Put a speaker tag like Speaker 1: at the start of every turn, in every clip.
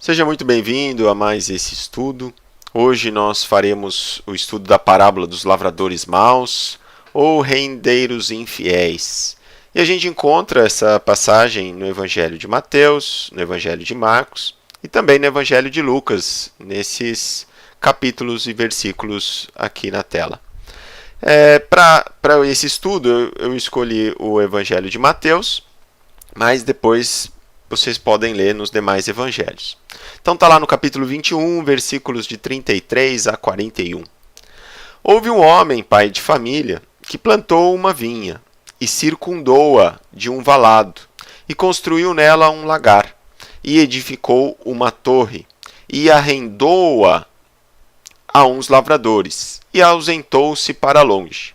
Speaker 1: Seja muito bem-vindo a mais esse estudo. Hoje nós faremos o estudo da parábola dos lavradores maus ou rendeiros infiéis. E a gente encontra essa passagem no Evangelho de Mateus, no Evangelho de Marcos e também no Evangelho de Lucas, nesses capítulos e versículos aqui na tela. Para esse estudo eu escolhi o Evangelho de Mateus, mas depois vocês podem ler nos demais evangelhos. Então está lá no capítulo 21, versículos de 33 a 41. Houve um homem, pai de família, que plantou uma vinha e circundou-a de um valado, e construiu nela um lagar, e edificou uma torre, e arrendou-a a uns lavradores, e ausentou-se para longe.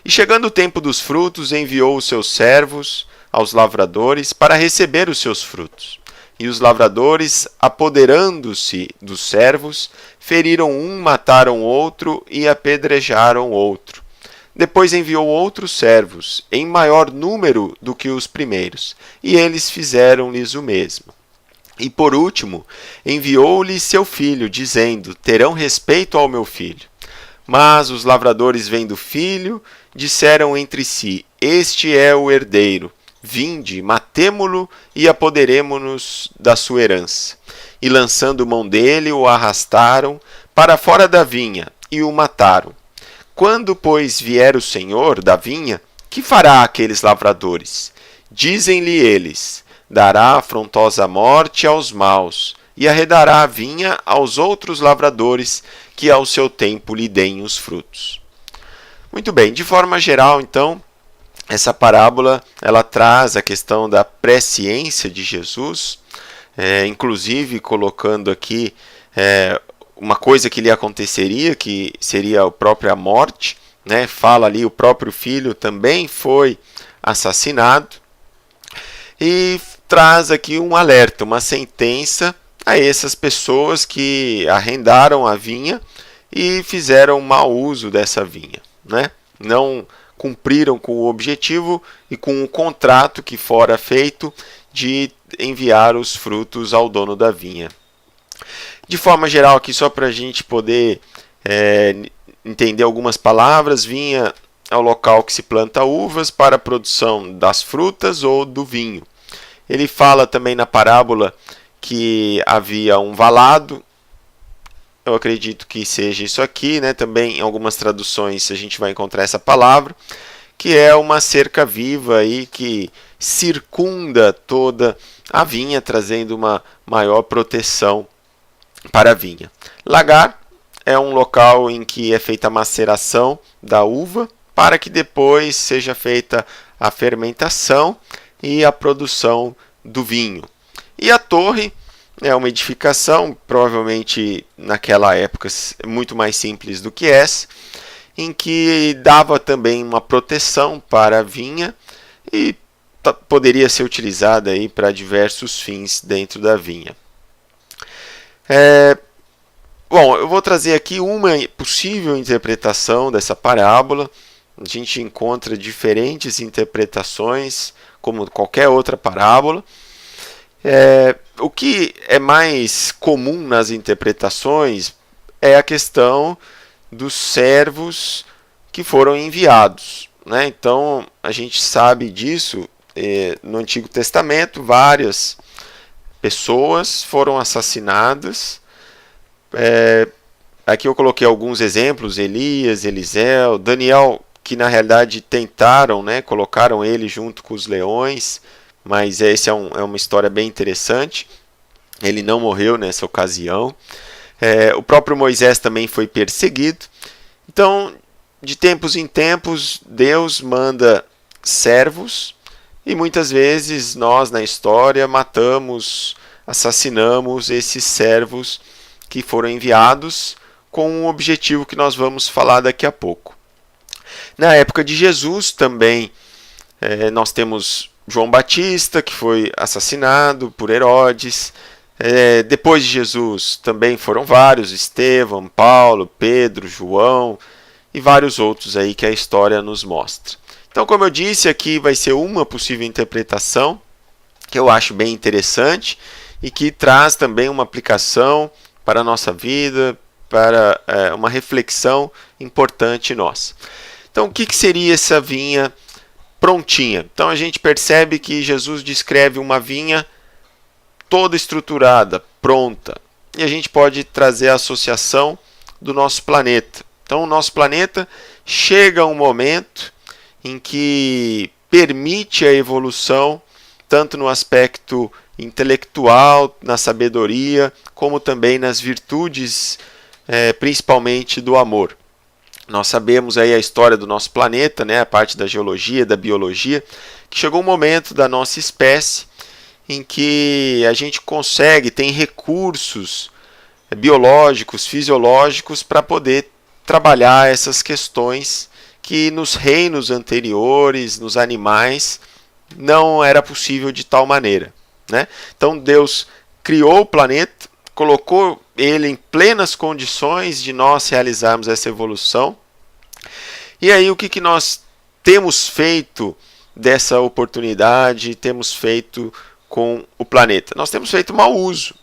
Speaker 1: E chegando o tempo dos frutos, enviou os seus servos aos lavradores para receber os seus frutos. E os lavradores, apoderando-se dos servos, feriram um, mataram outro e apedrejaram outro. Depois enviou outros servos, em maior número do que os primeiros, e eles fizeram-lhes o mesmo. E por último, enviou-lhe seu filho, dizendo: terão respeito ao meu filho. Mas os lavradores, vendo o filho, disseram entre si: este é o herdeiro. Vinde, matemo-lo e apoderemo-nos da sua herança. E lançando mão dele, o arrastaram para fora da vinha e o mataram. Quando, pois, vier o senhor da vinha, que fará aqueles lavradores? Dizem-lhe eles: dará afrontosa morte aos maus, e arredará a vinha aos outros lavradores, que ao seu tempo lhe deem os frutos. Muito bem, de forma geral, então, essa parábola ela traz a questão da presciência de Jesus, inclusive colocando aqui uma coisa que lhe aconteceria, que seria a própria morte. Fala ali, o próprio filho também foi assassinado, e traz aqui um alerta, uma sentença a essas pessoas que arrendaram a vinha e fizeram mau uso dessa vinha. Não cumpriram com o objetivo e com o contrato que fora feito de enviar os frutos ao dono da vinha. De forma geral, aqui só para a gente poder entender algumas palavras: vinha é o local que se planta uvas para a produção das frutas ou do vinho. Ele fala também na parábola que havia um valado. Eu acredito que seja isso aqui, Também em algumas traduções a gente vai encontrar essa palavra, que é uma cerca viva aí que circunda toda a vinha, trazendo uma maior proteção para a vinha. Lagar é um local em que é feita a maceração da uva, para que depois seja feita a fermentação e a produção do vinho. E a torre é uma edificação, provavelmente naquela época muito mais simples do que essa, em que dava também uma proteção para a vinha e poderia ser utilizada aí para diversos fins dentro da vinha. Bom, eu vou trazer aqui uma possível interpretação dessa parábola. A gente encontra diferentes interpretações, como qualquer outra parábola. O que é mais comum nas interpretações é a questão dos servos que foram enviados. Então, a gente sabe disso. No Antigo Testamento, várias pessoas foram assassinadas. Aqui eu coloquei alguns exemplos: Elias, Eliseu, Daniel, que na realidade tentaram, colocaram ele junto com os leões, mas essa é uma história bem interessante. Ele não morreu nessa ocasião. O próprio Moisés também foi perseguido. Então, de tempos em tempos, Deus manda servos, e muitas vezes nós na história matamos, assassinamos esses servos que foram enviados com um objetivo que nós vamos falar daqui a pouco. Na época de Jesus também nós temos João Batista, que foi assassinado por Herodes. Depois de Jesus também foram vários: Estevão, Paulo, Pedro, João e vários outros aí que a história nos mostra. Então, como eu disse, aqui vai ser uma possível interpretação que eu acho bem interessante e que traz também uma aplicação para a nossa vida, para uma reflexão importante nossa. Então, o que seria essa vinha prontinha? Então, a gente percebe que Jesus descreve uma vinha toda estruturada, pronta. E a gente pode trazer a associação do nosso planeta. Então, o nosso planeta chega a um momento em que permite a evolução, tanto no aspecto intelectual, na sabedoria, como também nas virtudes, principalmente do amor. Nós sabemos aí a história do nosso planeta, né, a parte da geologia, da biologia, que chegou um momento da nossa espécie em que a gente consegue, tem recursos biológicos, fisiológicos, para poder trabalhar essas questões que nos reinos anteriores, nos animais, não era possível de tal maneira, né? Então Deus criou o planeta, colocou ele em plenas condições de nós realizarmos essa evolução. E aí o que nós temos feito dessa oportunidade, temos feito com o planeta? Nós temos feito mau uso,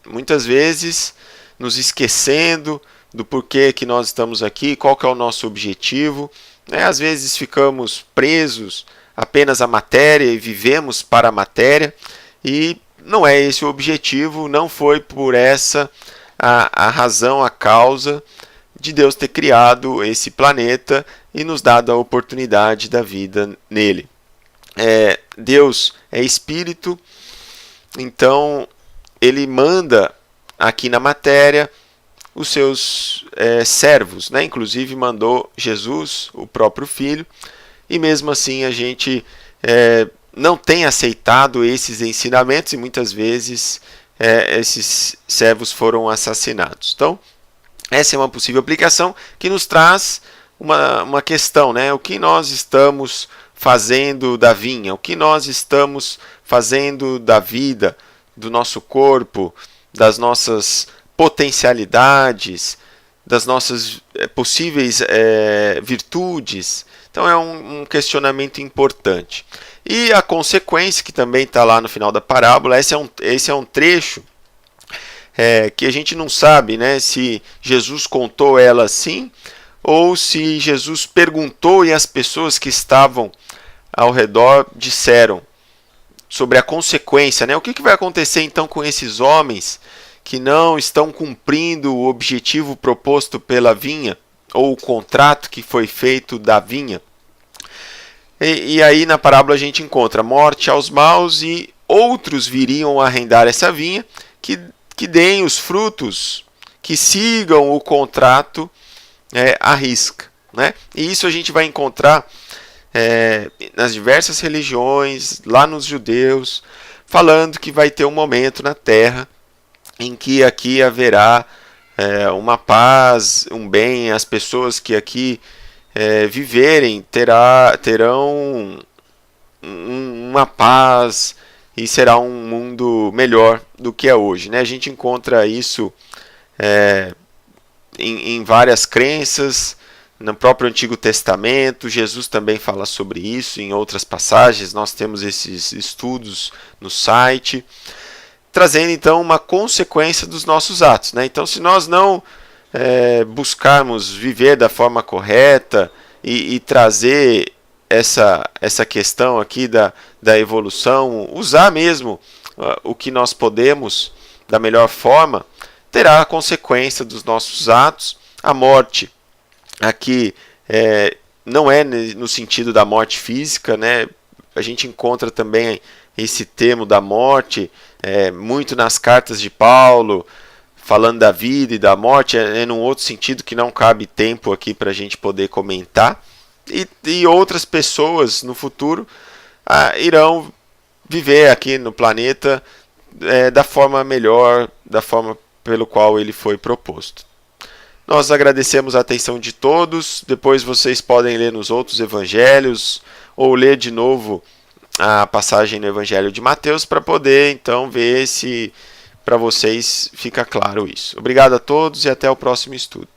Speaker 1: muitas vezes nos esquecendo do porquê que nós estamos aqui, qual que é o nosso objetivo, né? Às vezes ficamos presos apenas à matéria e vivemos para a matéria, e não é esse o objetivo, não foi por essa a razão, a causa de Deus ter criado esse planeta e nos dado a oportunidade da vida nele. Deus é espírito, então ele manda aqui na matéria os seus servos, né? Inclusive mandou Jesus, o próprio Filho, e mesmo assim a gente não tem aceitado esses ensinamentos e muitas vezes esses servos foram assassinados. Então, essa é uma possível aplicação que nos traz uma questão, né? O que nós estamos fazendo da vinha? O que nós estamos fazendo da vida, do nosso corpo, das nossas potencialidades, das nossas possíveis virtudes? Então é um questionamento importante. E a consequência, que também está lá no final da parábola, esse é um trecho que a gente não sabe, né, se Jesus contou ela assim, ou se Jesus perguntou e as pessoas que estavam ao redor disseram sobre a consequência, né? O que vai acontecer então com esses homens que não estão cumprindo o objetivo proposto pela vinha, ou o contrato que foi feito da vinha? E aí na parábola a gente encontra morte aos maus, e outros viriam arrendar essa vinha, que deem os frutos, que sigam o contrato à risca, né? E isso a gente vai encontrar nas diversas religiões, lá nos judeus, falando que vai ter um momento na Terra em que aqui haverá uma paz, um bem, as pessoas que aqui viverem terão uma paz e será um mundo melhor do que é hoje, né? A gente encontra isso em várias crenças, no próprio Antigo Testamento. Jesus também fala sobre isso em outras passagens, nós temos esses estudos no site, trazendo então uma consequência dos nossos atos, né? Então, se nós não buscarmos viver da forma correta e trazer essa questão aqui da evolução, usar mesmo o que nós podemos da melhor forma, terá a consequência dos nossos atos. A morte aqui não é no sentido da morte física, né? A gente encontra também esse termo da morte muito nas cartas de Paulo, falando da vida e da morte, num outro sentido que não cabe tempo aqui para a gente poder comentar. E outras pessoas no futuro irão viver aqui no planeta da forma melhor, da forma pelo qual ele foi proposto. Nós agradecemos a atenção de todos. Depois vocês podem ler nos outros evangelhos ou ler de novo a passagem no Evangelho de Mateus para poder então ver se para vocês fica claro isso. Obrigado a todos e até o próximo estudo.